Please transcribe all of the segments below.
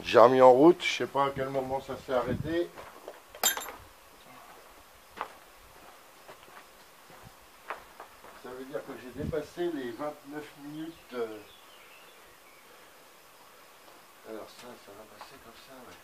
J'ai remis en route, je sais pas à quel moment ça s'est arrêté. Ça veut dire que j'ai dépassé les 29 minutes. Alors ça va passer comme ça, ouais.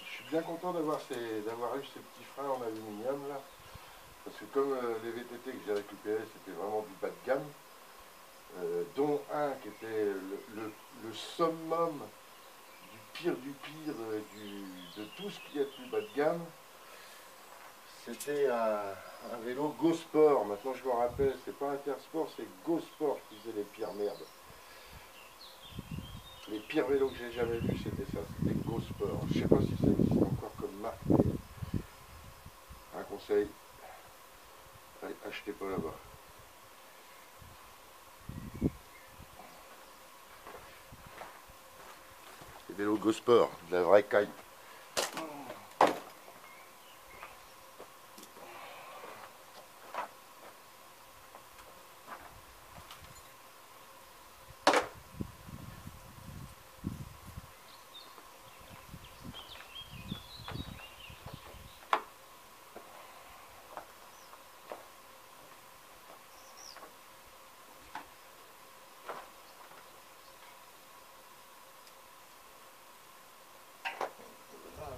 Je suis bien content d'avoir eu ces petits freins en aluminium là. Parce que comme les VTT que j'ai récupérés c'était vraiment du bas de gamme, dont un qui était le summum du pire de tout ce qu'il y a de plus bas de gamme. C'était un vélo Go Sport. Maintenant je me rappelle, c'est pas Intersport, c'est Go Sport qui faisait les pires merdes. Les pires vélos que j'ai jamais vus, c'était ça, c'était Go Sport. Je sais pas si ça existe encore comme marque, mais un conseil, achetez pas là-bas. Les vélos Go Sport, de la vraie caille.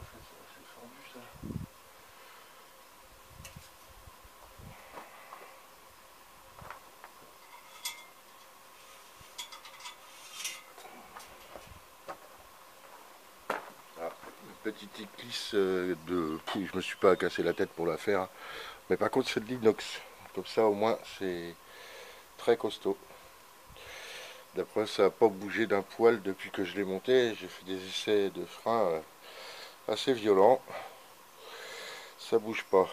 C'est fendu ça. Ah, une petite éclisse de. Je me suis pas cassé la tête pour la faire. Mais par contre c'est de l'inox. Comme ça au moins c'est très costaud. D'après ça n'a pas bougé d'un poil depuis que je l'ai monté. J'ai fait des essais de frein assez violents. Ça bouge pas.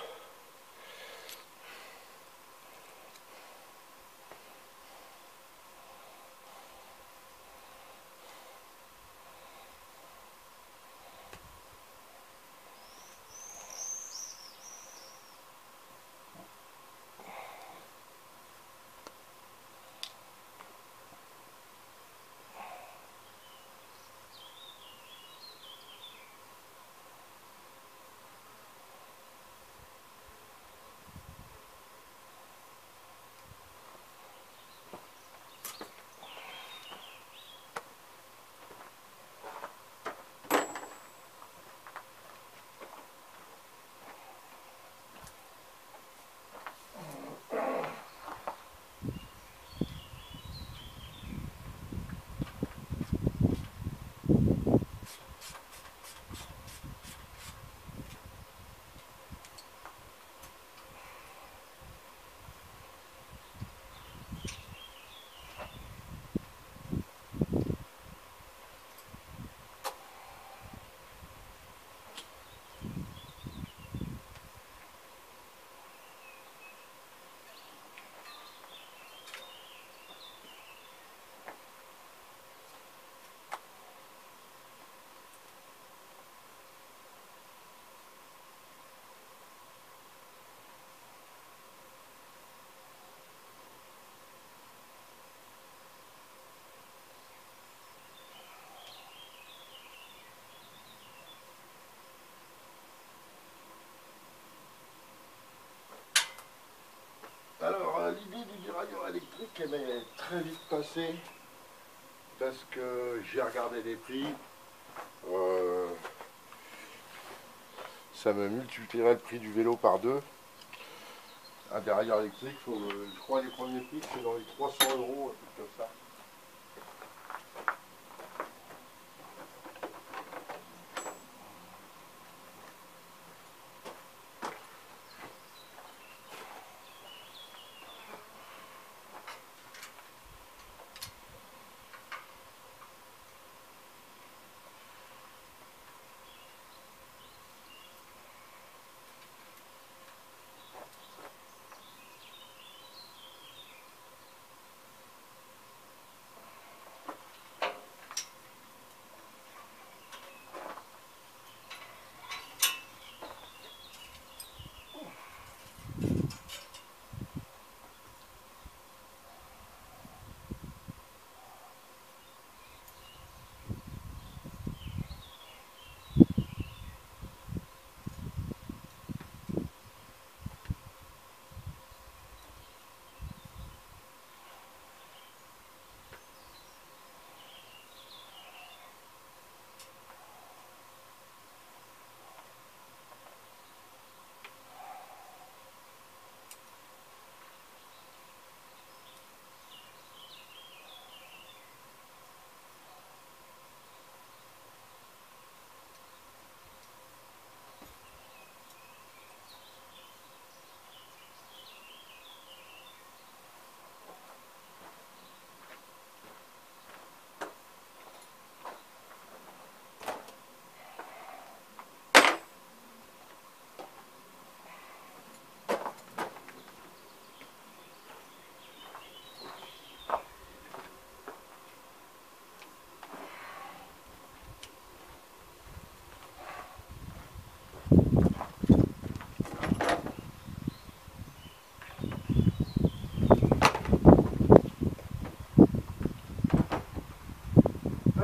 électrique elle m'est très vite passée parce que j'ai regardé les prix. Ça me multiplierait le prix du vélo par deux. Un dérailleur électrique, je crois les premiers prix c'est dans les 300 €, un truc comme ça.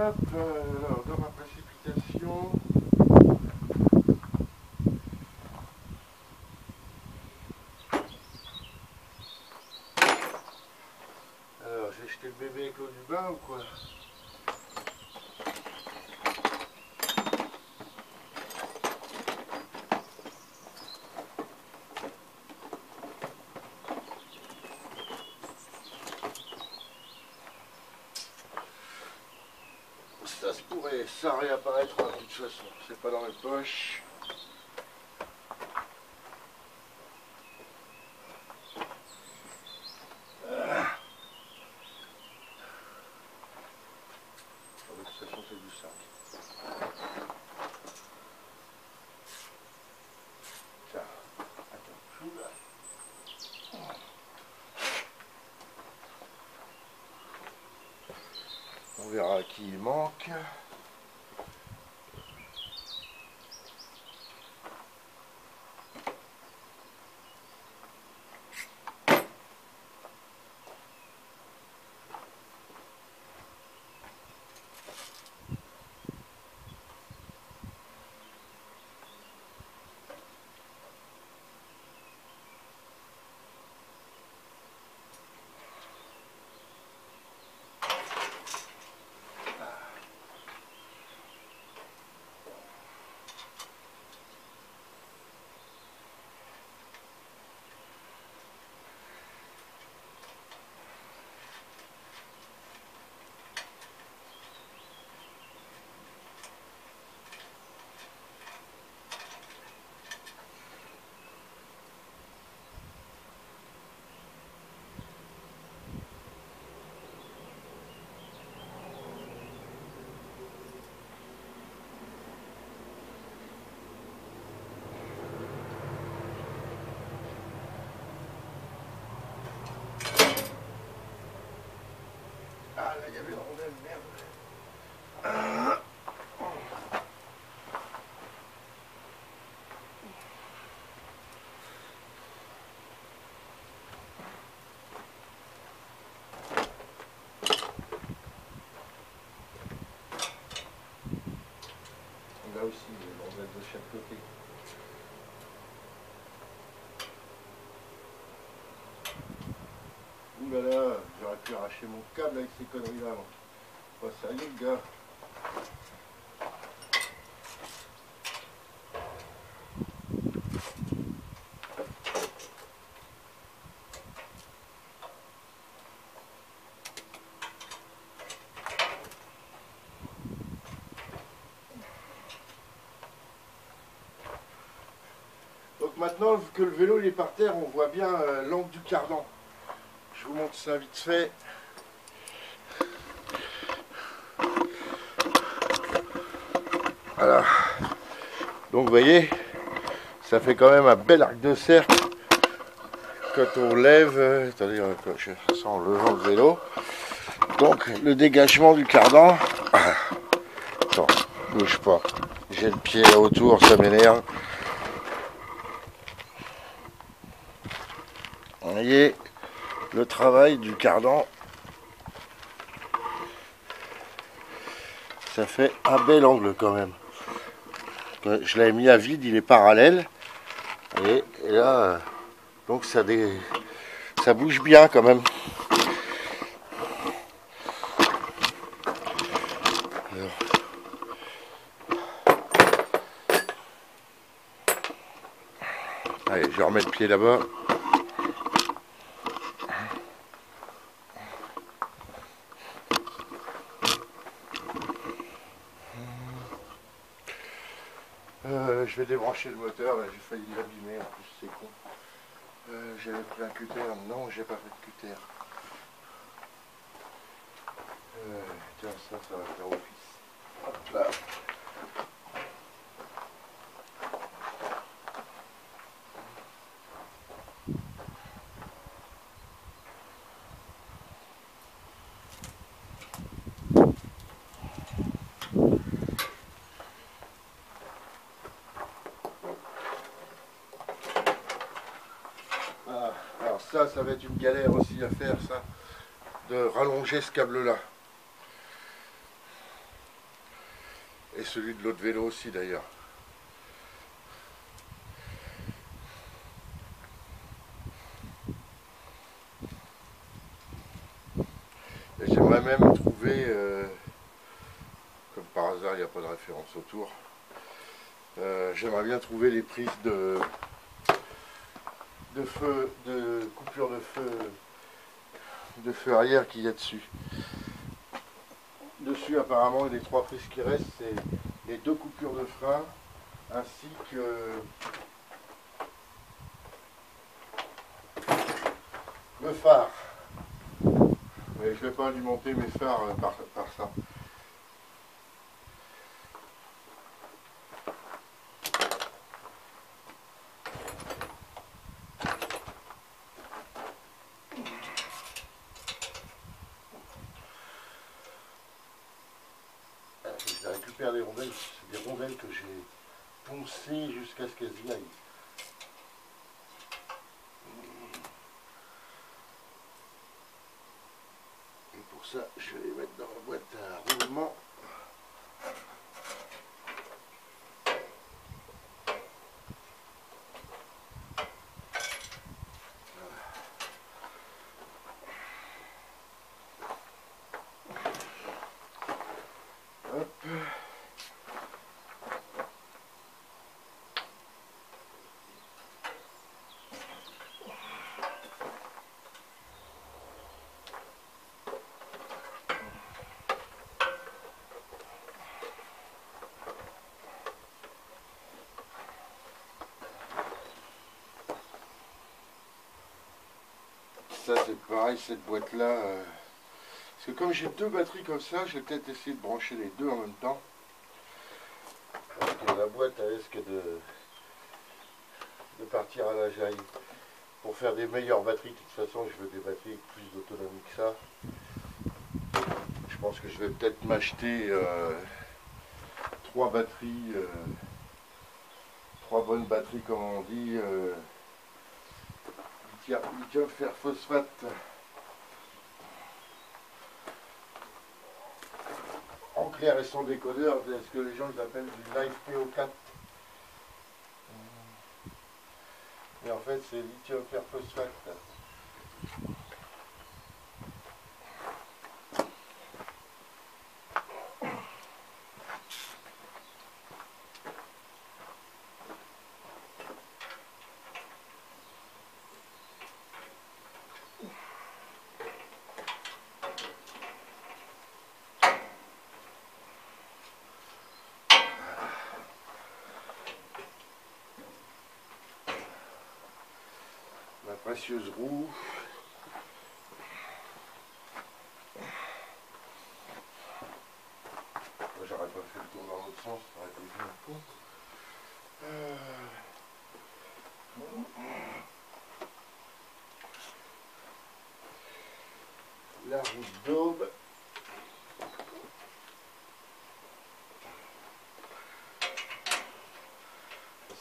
Hop, alors dans ma précipitation, alors j'ai jeté le bébé avec l'eau du bain ou quoi? Ça se pourrait, ça réapparaîtra de toute façon, c'est pas dans mes poches. De toute façon c'est du sac. Tiens, attends, j'ouvre là. On verra à qui il manque. Ah là il y avait une rondelle, merde. Là aussi, il y a une rondelle de chaque côté. Ouh là là. suis arraché mon câble avec ces conneries là. Oh, ça y est le gars. Donc maintenant que le vélo il est par terre, on voit bien l'angle du cardan. Je vous montre ça vite fait. Voilà. Donc vous voyez, ça fait quand même un bel arc de cercle quand on lève. Attendez, je fais ça en levant le vélo. Donc le dégagement du cardan. Attends, bouge pas. J'ai le pied autour, ça m'énerve. Vous voyez le travail du cardan. Ça fait un bel angle quand même. Je l'avais mis à vide, il est parallèle. Et là, donc ça bouge bien quand même. Alors. Allez, je remets le pied là-bas. Je vais débrancher le moteur, là j'ai failli l'abîmer, en plus c'est con. J'avais pris un cutter, non j'ai pas fait de cutter. Tiens ça va faire office. Hop là. Ah, alors ça va être une galère aussi à faire ça, de rallonger ce câble là. Et celui de l'autre vélo aussi d'ailleurs. Et j'aimerais même trouver, comme par hasard il n'y a pas de référence autour, j'aimerais bien trouver les prises de feu, de coupure de feu arrière qu'il y a dessus. Dessus apparemment les 3 prises qui restent c'est les 2 coupures de frein ainsi que le phare. Mais je ne vais pas alimenter mes phares par ça. Je récupère des rondelles, c'est des rondelles que j'ai poncées jusqu'à ce qu'elles y aillent. Et pour ça, je vais les mettre dans la boîte à roulement. Hop. Ça c'est pareil, cette boîte là. Parce que comme j'ai 2 batteries comme ça, je vais peut-être essayer de brancher les 2 en même temps. Parce que la boîte elle risque de partir à la jaille. Pour faire des meilleures batteries, de toute façon je veux des batteries avec plus d'autonomie que ça. Je pense que je vais peut-être m'acheter 3 batteries, 3 bonnes batteries comme on dit, lithium fer phosphate. En clair et sans décodeur, c'est ce que les gens ils appellent du Live PO4. Mais en fait c'est lithium fer phosphate. précieuse roue. J'aurais pas fait le tour dans l'autre sens, ça aurait été bien un coup. La route d'Aube.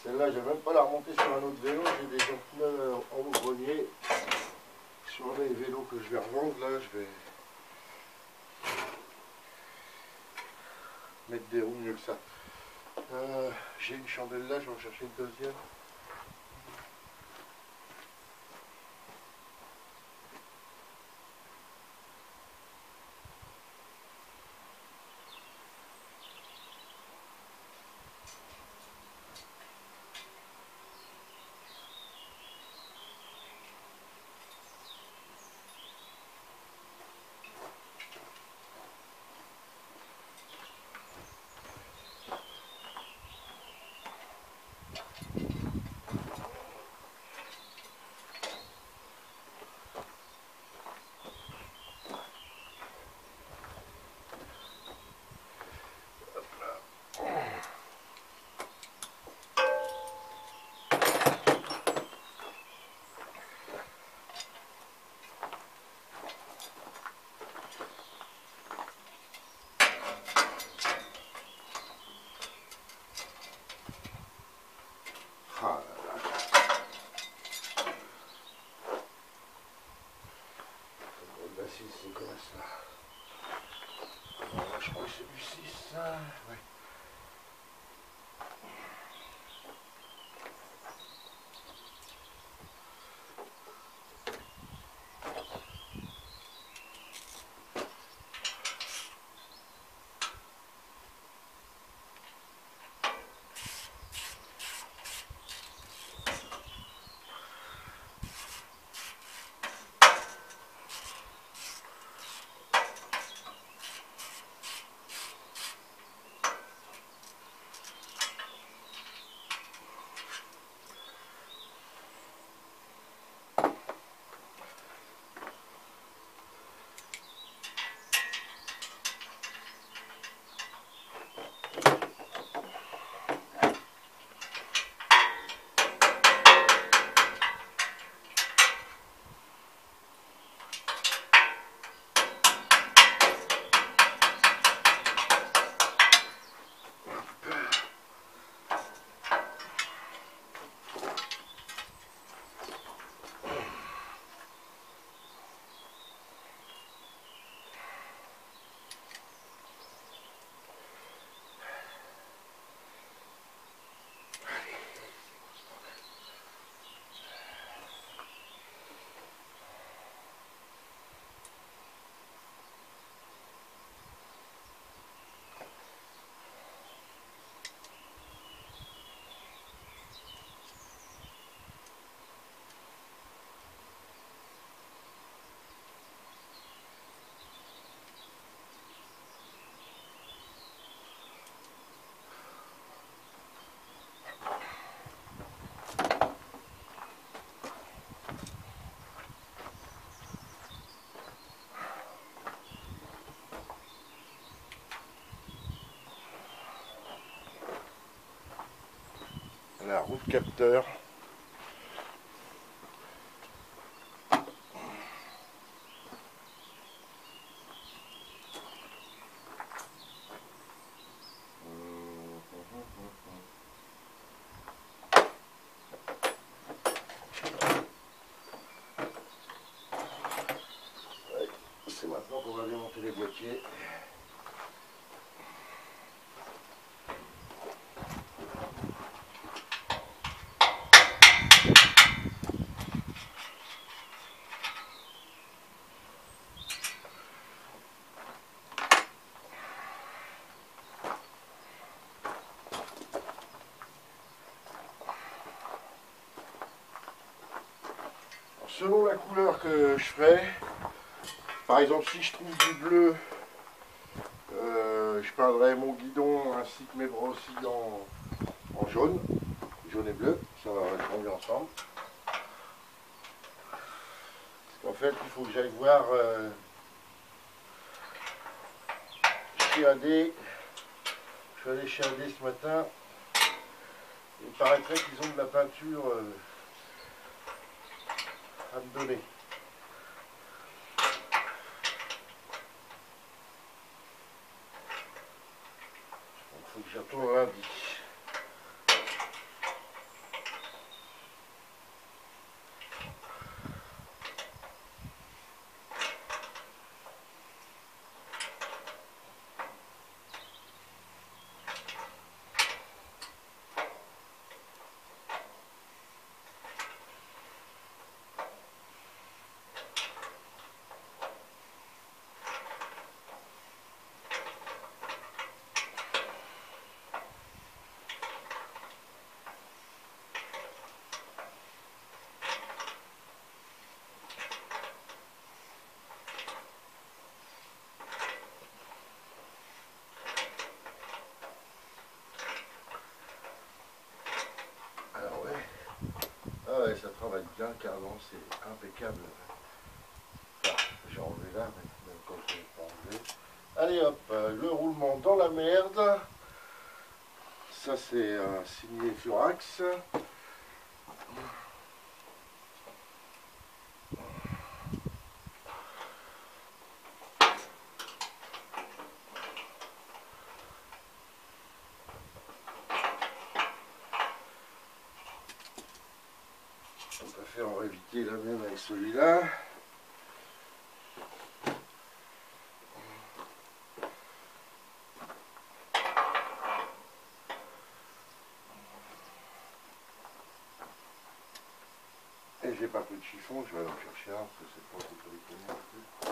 Celle-là, je vais même pas la remonter sur un autre vélo, j'ai des pneus en grenier. Sur les vélos que je vais revendre, là, je vais mettre des roues mieux que ça. J'ai une chandelle là, je vais en chercher une deuxième. Ah là là. Le 6, c'est quoi ça? Je crois que c'est du 6, ça. Ouais. La roue de capteur. C'est maintenant qu'on va démonter les boîtiers. Selon la couleur que je ferai, par exemple si je trouve du bleu, je peindrai mon guidon ainsi que mes bras aussi en jaune et bleu, ça va vachement bien ensemble. En fait, il faut que j'aille voir chez AD. Je suis allé chez AD ce matin. Il paraîtrait qu'ils ont de la peinture à me donner. Il faut que j'y retourne lundi. Alors ouais. Ah ouais, ça travaille bien carrément, c'est impeccable. Enfin, j'ai enlevé là, mais même quand je l'ai pas enlevé. Allez hop, le roulement dans la merde. Ça c'est signé Furax. On va faire en éviter la même avec celui-là. Et j'ai pas pris de chiffon, je vais aller en chercher un parce que c'est pas tout les un peu.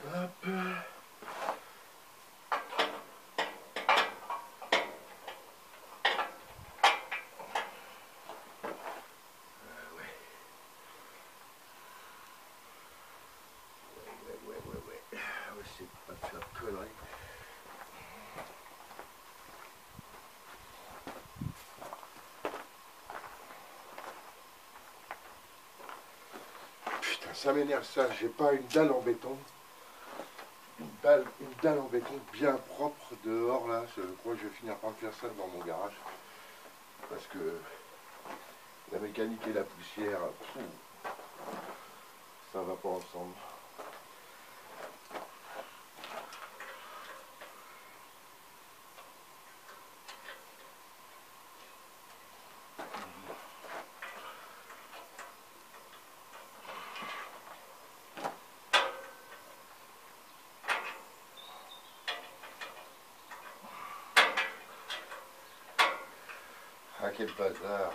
Hop. Ouais. On va essayer de pas faire de conneries. Putain, ça m'énerve ça, j'ai pas une dalle en béton. Une dalle en béton bien propre dehors là. Je crois que je vais finir par me faire ça dans mon garage. Parce que la mécanique et la poussière, ça va pas ensemble. Ah quel bazar.